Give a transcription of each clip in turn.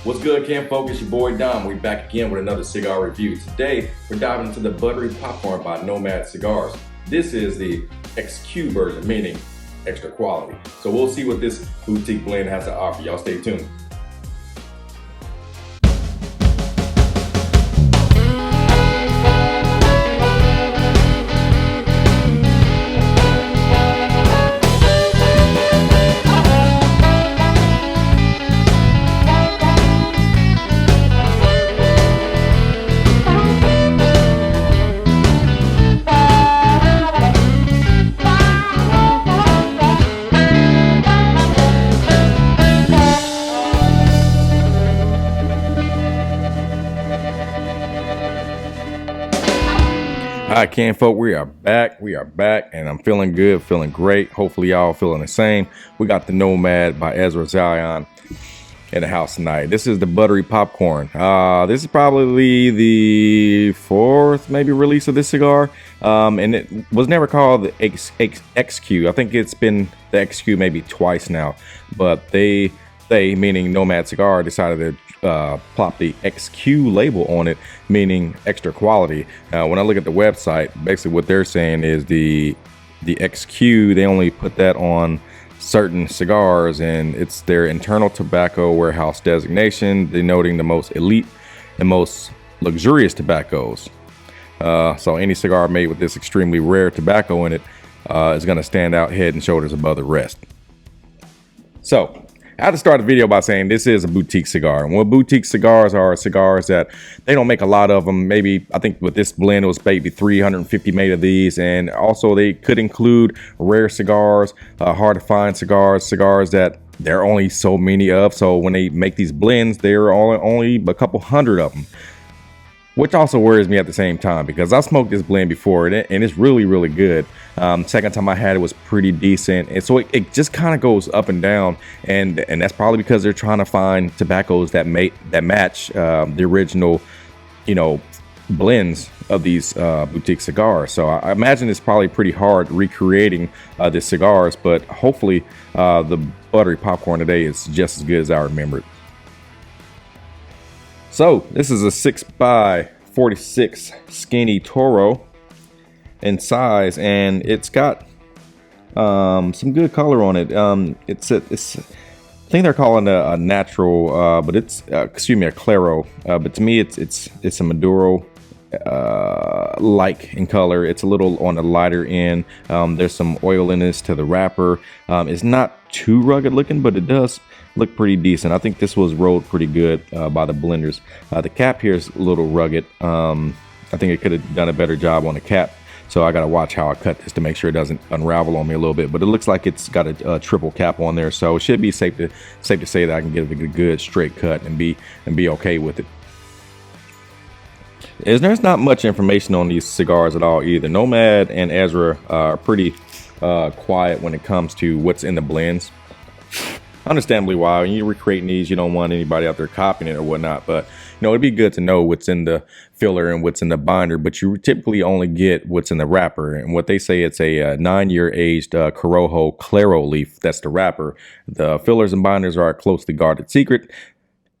What's good, Camp Folk? It's your boy Dom. We're back again with another cigar review. Today, we're diving into the Buttery popcorn by Nomad Cigars. This is the XQ version, meaning extra quality. So we'll see what this boutique blend has to offer. Y'all stay tuned. Hi, Camp Folk. We are back, and I'm feeling good, feeling great. Hopefully y'all feeling the same. We got the Nomad by Ezra Zion in the house tonight. This is the Buttery popcorn. This is probably the fourth maybe release of this cigar, and it was never called the XQ. I think it's been the XQ maybe twice now, but they meaning Nomad Cigar decided to plop the XQ label on it, meaning extra quality. When I look at the website, basically what they're saying is the XQ, they only put that on certain cigars, and it's their internal tobacco warehouse designation, denoting the most elite and most luxurious tobaccos. So any cigar made with this extremely rare tobacco in it is going to stand out head and shoulders above the rest. So I had to start the video by saying this is a boutique cigar. And what boutique cigars are cigars that they don't make a lot of them. Maybe, I think with this blend, it was maybe 350 made of these. And also they could include rare cigars, hard to find cigars that there are only so many of. So when they make these blends, there are only a couple hundred of them. Which also worries me at the same time, because I smoked this blend before and it's really, really good. Second time I had it was pretty decent. And so it just kind of goes up and down. And that's probably because they're trying to find tobaccos that match the original, blends of these boutique cigars. So I imagine it's probably pretty hard recreating the cigars, but hopefully the Buttery popcorn today is just as good as I remembered. So this is a 6x46 skinny Toro in size, and it's got some good color on it. It's I think they're calling it a natural, but it's a Claro. But to me, it's a Maduro like in color. It's a little on the lighter end. There's some oiliness to the wrapper. It's not too rugged looking, but it does look pretty decent. I think this was rolled pretty good by the blenders. The cap here is a little rugged. I think it could have done a better job on the cap, so I gotta watch how I cut this to make sure it doesn't unravel on me a little bit. But it looks like it's got a triple cap on there, so it should be safe to say that I can get a good straight cut and be okay with it. There's not much information on these cigars at all either. Nomad and Ezra are pretty quiet when it comes to what's in the blends. Understandably why. When you're recreating these, you don't want anybody out there copying it or whatnot, but it'd be good to know what's in the filler and what's in the binder, but you typically only get what's in the wrapper. And what they say, it's a 9-year aged Corojo Claro leaf. That's the wrapper. The fillers and binders are a closely guarded secret.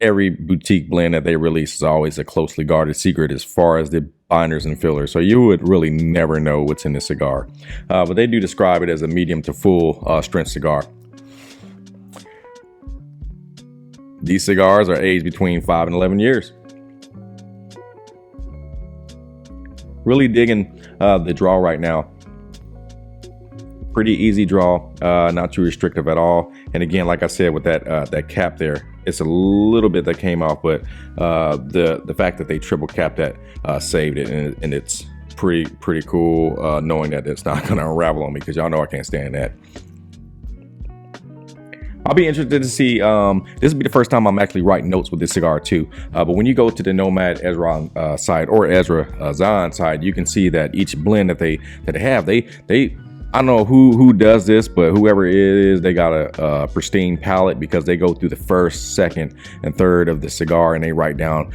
Every boutique blend that they release is always a closely guarded secret as far as the binders and fillers, so you would really never know what's in the cigar. But they do describe it as a medium to full strength cigar. These cigars are aged between 5 and 11 years. Really digging the draw right now. Pretty easy draw, not too restrictive at all. And again, like I said, with that cap there, it's a little bit that came off, but the fact that they triple capped that saved it, and it's pretty cool knowing that it's not going to unravel on me, because y'all know I can't stand that. I'll be interested to see, this will be the first time I'm actually writing notes with this cigar too. But when you go to the Nomad Ezra side or Ezra Zion side, you can see that each blend that they have, they I don't know who does this, but whoever it is, they got a pristine palate, because they go through the first, second, and third of the cigar, and they write down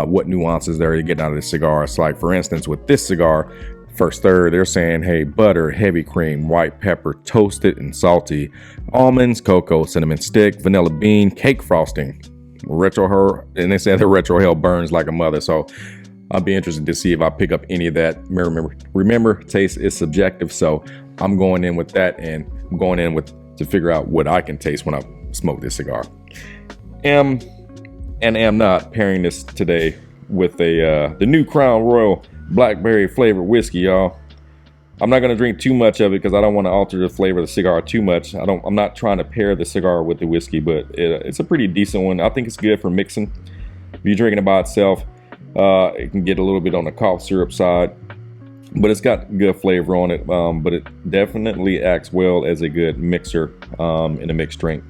what nuances they're getting out of the cigar. It's like, for instance, with this cigar, first third, they're saying, hey, butter, heavy cream, white pepper, toasted and salty, almonds, cocoa, cinnamon stick, vanilla bean, cake frosting. and they said the retro hell burns like a mother. So I'll be interested to see if I pick up any of that. Remember, taste is subjective. So I'm going in with that, and I'm going in with to figure out what I can taste when I smoke this cigar. Am not pairing this today with the new Crown Royal Blackberry flavored whiskey, y'all. I'm not gonna drink too much of it because I don't want to alter the flavor of the cigar too much. I'm not trying to pair the cigar with the whiskey, but it's a pretty decent one. I think it's good for mixing. If you're drinking it by itself, it can get a little bit on the cough syrup side, but it's got good flavor on it. But it definitely acts well as a good mixer in a mixed drink.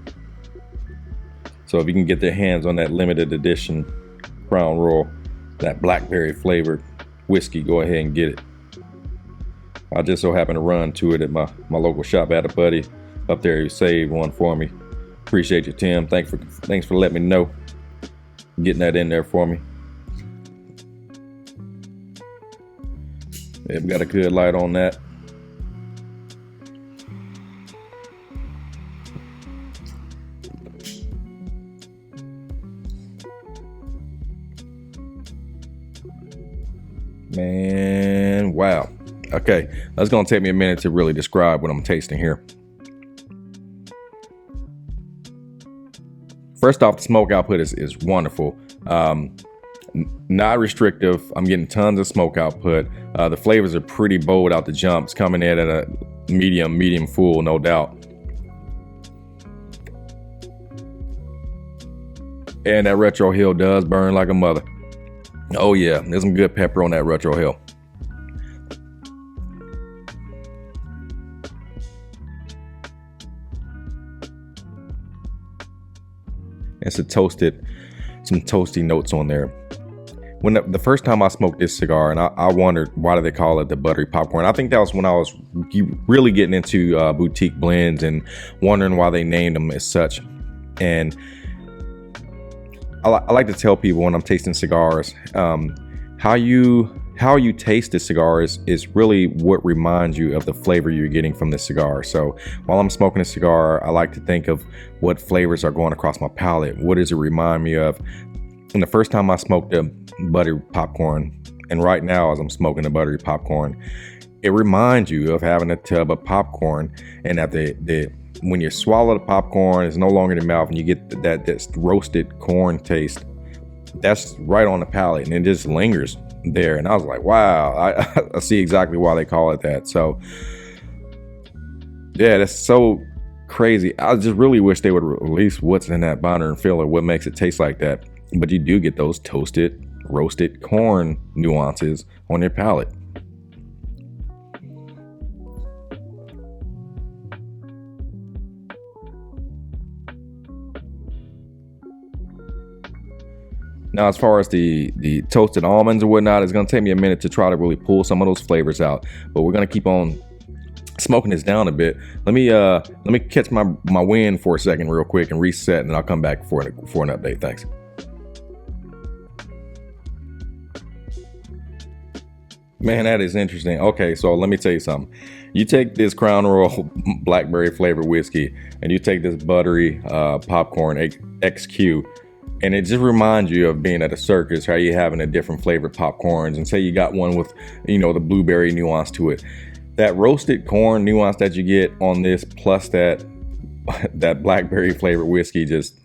So if you can get their hands on that limited edition Crown Royal, that blackberry flavored whiskey, go ahead and get it. I just so happened to run to it at my local shop. I had a buddy up there who saved one for me. Appreciate you, Tim. Thanks for letting me know. Getting that in there for me. Yeah, we got a good light on that. Man, wow. Okay, that's gonna take me a minute to really describe what I'm tasting here. First off, the smoke output is wonderful. Not restrictive. I'm getting tons of smoke output. The flavors are pretty bold out the jumps, coming in at a medium full, no doubt. And that retro hill does burn like a mother. Oh yeah, there's some good pepper on that retro hill. And some toasty notes on there. When the first time I smoked this cigar, and I wondered why do they call it the buttery popcorn. I think that was when I was really getting into boutique blends and wondering why they named them as such. And I like to tell people when I'm tasting cigars, how you taste the cigar is really what reminds you of the flavor you're getting from the cigar. So while I'm smoking a cigar, I like to think of what flavors are going across my palate. What does it remind me of? And the first time I smoked the buttery popcorn, and right now as I'm smoking the buttery popcorn, it reminds you of having a tub of popcorn, and that when you swallow the popcorn, it's no longer in your mouth, and you get that roasted corn taste. That's right on the palate, and it just lingers there. And I was like, wow, I see exactly why they call it that. So yeah, that's so crazy. I just really wish they would release what's in that binder and filler, what makes it taste like that. But you do get those toasted, roasted corn nuances on your palate. Now, as far as the toasted almonds or whatnot, it's going to take me a minute to try to really pull some of those flavors out. But we're going to keep on smoking this down a bit. Let me catch my wind for a second real quick and reset, and I'll come back for an update. Thanks. Man, that is interesting. Okay, so let me tell you something. You take this Crown Royal Blackberry flavored whiskey, and you take this buttery popcorn XQ, and it just reminds you of being at a circus, how you having a different flavored popcorns, and say you got one with, the blueberry nuance to it. That roasted corn nuance that you get on this, plus that blackberry flavored whiskey, it just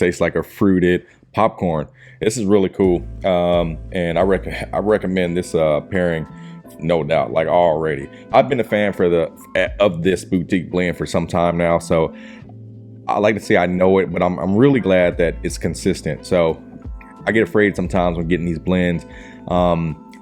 tastes like a fruited popcorn. This is really cool, and I recommend this pairing, no doubt. Like already, I've been a fan of this boutique blend for some time now, so I like to say I know it, but I'm really glad that it's consistent. So I get afraid sometimes when getting these blends,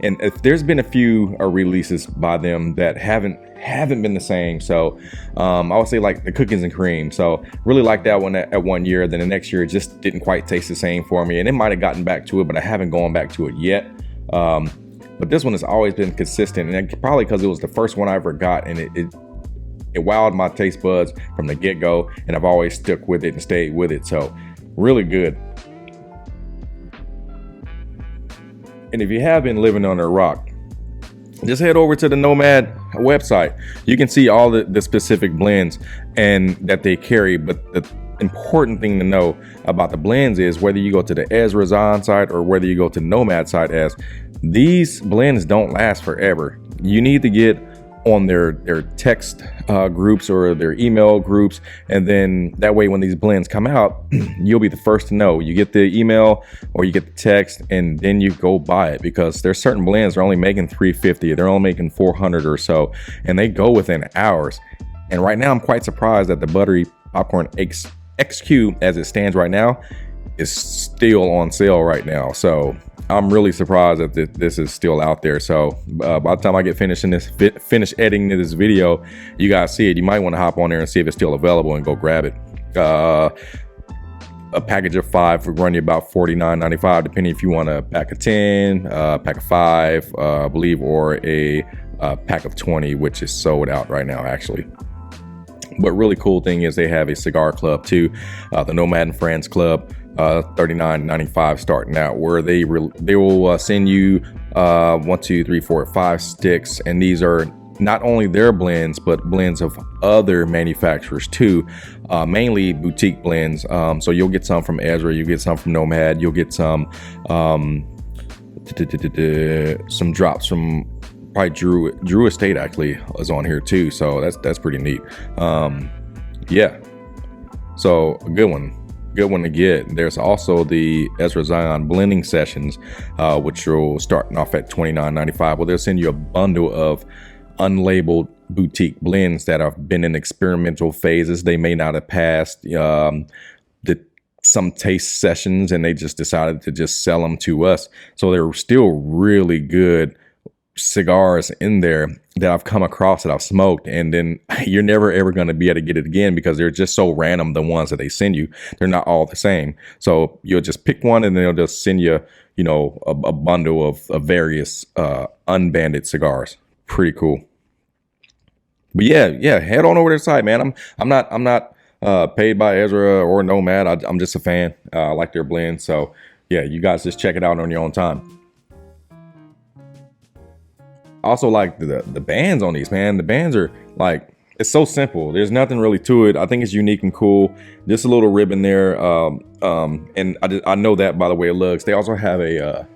and if there's been a few releases by them that haven't been the same. So I would say like the cookies and cream. So really like that one at 1 year. Then the next year it just didn't quite taste the same for me, and it might have gotten back to it, but I haven't gone back to it yet. But this one has always been consistent, and probably because it was the first one I ever got, and it wowed my taste buds from the get-go, and I've always stuck with it and stayed with it. So really good. And if you have been living under a rock, just head over to the Nomad website. You can see all the specific blends and that they carry. But important thing to know about the blends is whether you go to the Ezra Zion site or whether you go to Nomad site, as these blends don't last forever. You need to get on their text groups or their email groups, and then that way when these blends come out, you'll be the first to know. You get the email or you get the text, and then you go buy it, because there's certain blends they're only making 350, they're only making 400 or so, and they go within hours. And right now I'm quite surprised that the Buttery Popcorn XQ, as it stands right now, is still on sale right now. So I'm really surprised that this is still out there. So by the time I get finish editing this video, you guys see it. You might want to hop on there and see if it's still available and go grab it. A package of 5 would run you about $49.95, depending if you want a pack of 10, pack of 5, I believe, or a pack of 20, which is sold out right now actually. But really cool thing is they have a cigar club too, the Nomad and Friends Club, $39.95 starting out, where they will send you 1, 2, 3, 4, 5 sticks, and these are not only their blends but blends of other manufacturers too, mainly boutique blends. So you'll get some from Ezra, you get some from Nomad, you'll get some drops from probably Drew Estate actually is on here too, so that's pretty neat. Yeah, so a good one to get. There's also the Ezra Zion blending sessions, which are starting off at $29.95. Well, they'll send you a bundle of unlabeled boutique blends that have been in experimental phases. They may not have passed some taste sessions, and they just decided to just sell them to us. So they're still really good cigars in there that I've come across, that I've smoked, and then you're never ever going to be able to get it again, because they're just so random, the ones that they send you. They're not all the same. So you'll just pick one, and they'll just send you, a bundle of various unbanded cigars. Pretty cool. But yeah, head on over to the site, man. I'm not paid by Ezra or Nomad. I'm just a fan. I like their blend. So yeah, you guys just check it out on your own time. Also, like the bands on these, man. The bands are like, it's so simple. There's nothing really to it. I think it's unique and cool. Just a little ribbon there. And I know that by the way it looks. They also have a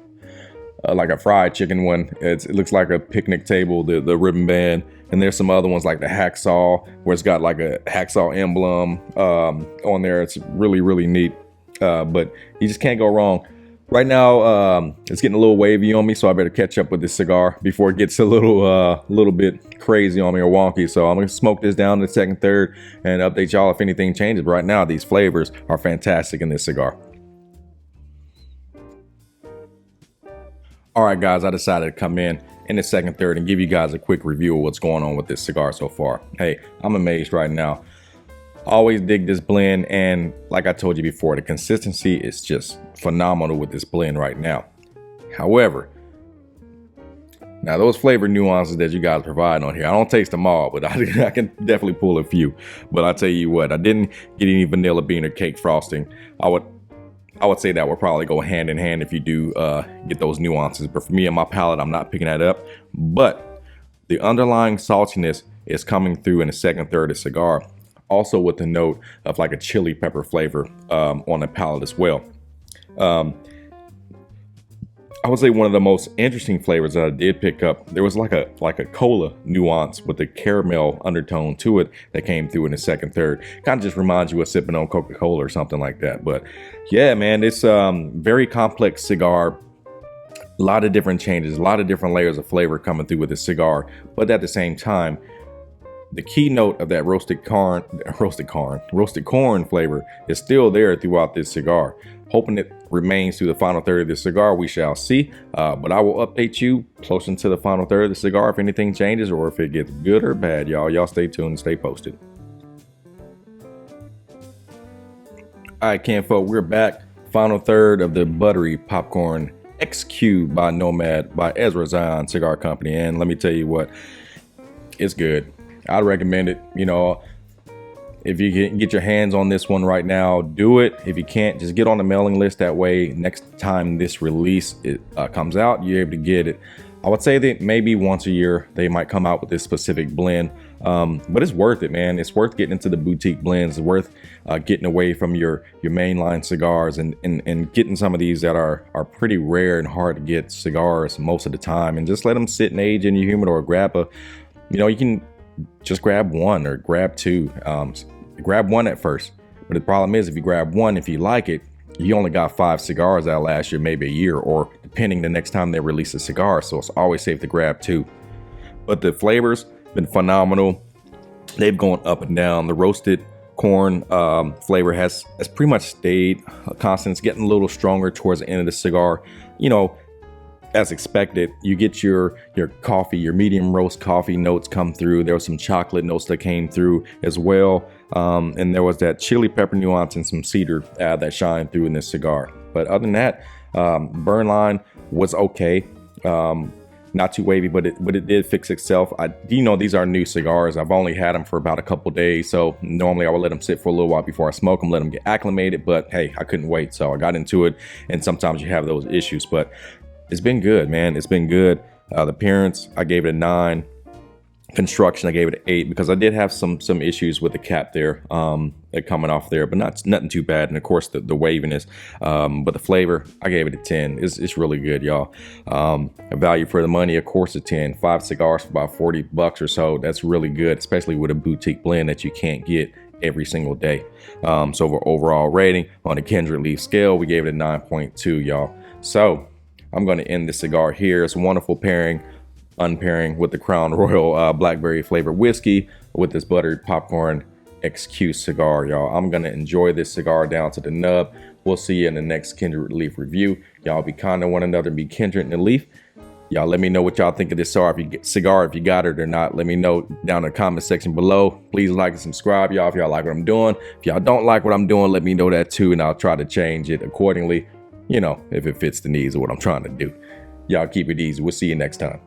like a fried chicken one. It looks like a picnic table, the ribbon band. And there's some other ones like the hacksaw, where it's got like a hacksaw emblem on there. It's really, really neat. But you just can't go wrong. Right now, it's getting a little wavy on me, so I better catch up with this cigar before it gets a little bit crazy on me or wonky. So I'm gonna smoke this down to the second, third, and update y'all if anything changes. But right now, these flavors are fantastic in this cigar. All right, guys, I decided to come in the second, third, and give you guys a quick review of what's going on with this cigar so far. Hey, I'm amazed right now. Always dig this blend, and like I told you before, the consistency is just phenomenal with this blend right now. However, now those flavor nuances that you guys provide on here, I don't taste them all, but I can definitely pull a few. But I tell you what, I didn't get any vanilla bean or cake frosting. I would say that would probably go hand in hand if you do get those nuances. But for me and my palate, I'm not picking that up. But the underlying saltiness is coming through in the second, third of the cigar. Also with the note of like a chili pepper flavor on the palate as well. I would say one of the most interesting flavors that I did pick up, there was like a cola nuance with the caramel undertone to it that came through in the second, third. Kind of just reminds you of sipping on Coca-Cola or something like that. But yeah, man, it's very complex cigar. A lot of different changes, a lot of different layers of flavor coming through with the cigar. But at the same time, the keynote of that roasted corn flavor is still there throughout this cigar. Hoping it remains through the final third of the cigar, we shall see. But I will update you closer to the final third of the cigar if anything changes or if it gets good or bad, y'all. Y'all stay tuned and stay posted. All right, Kinfolk, we're back. Final third of the Buttery Popcorn XQ by Nomad by Ezra Zion Cigar Company. And let me tell you what, it's good. I'd recommend it. If you can get your hands on this one right now, do it. If you can't, just get on the mailing list. That way, next time this release comes out, you're able to get it. I would say that maybe once a year they might come out with this specific blend, but it's worth it, man. It's worth getting into the boutique blends. It's worth getting away from your mainline cigars and getting some of these that are pretty rare and hard to get cigars most of the time, and just let them sit and age in your humidor. Grab a, you can just grab one or grab two. Grab one at first, but the problem is if you grab one, if you like it, you only got 5 cigars that'll last you maybe a year, or depending the next time they release a cigar. So it's always safe to grab 2. But the flavors been phenomenal. They've gone up and down. The roasted corn flavor has pretty much stayed constant. It's getting a little stronger towards the end of the cigar. As expected, you get your coffee, your medium roast coffee notes come through. There was some chocolate notes that came through as well. And there was that chili pepper nuance and some cedar that shined through in this cigar. But other than that, burn line was okay. Not too wavy, but it did fix itself. These are new cigars. I've only had them for about a couple days. So normally I would let them sit for a little while before I smoke them, let them get acclimated. But hey, I couldn't wait. So I got into it. And sometimes you have those issues, but it's been good, man. It's been good. The appearance, I gave it a 9. Construction, I gave it an 8 because I did have some issues with the cap there, coming off there, but nothing too bad. And of course, the waviness. But the flavor, I gave it a 10. It's really good, y'all. A value for the money, of course, a 10. 5 cigars for about $40 or so. That's really good, especially with a boutique blend that you can't get every single day. So overall rating on the Kindred leaf scale, we gave it a 9.2, y'all. So I'm going to end this cigar here. It's a wonderful pairing, unpairing with the Crown Royal Blackberry flavored whiskey with this buttery popcorn XQ cigar, y'all. I'm going to enjoy this cigar down to the nub. We'll see you in the next Kindred leaf review. Y'all be kind to one another, be kindred in the leaf. Y'all let me know what y'all think of this cigar, if you got it or not. Let me know down in the comment section below. Please like and subscribe, y'all, if y'all like what I'm doing. If y'all don't like what I'm doing, let me know that too, and I'll try to change it accordingly. If it fits the needs of what I'm trying to do. Y'all keep it easy. We'll see you next time.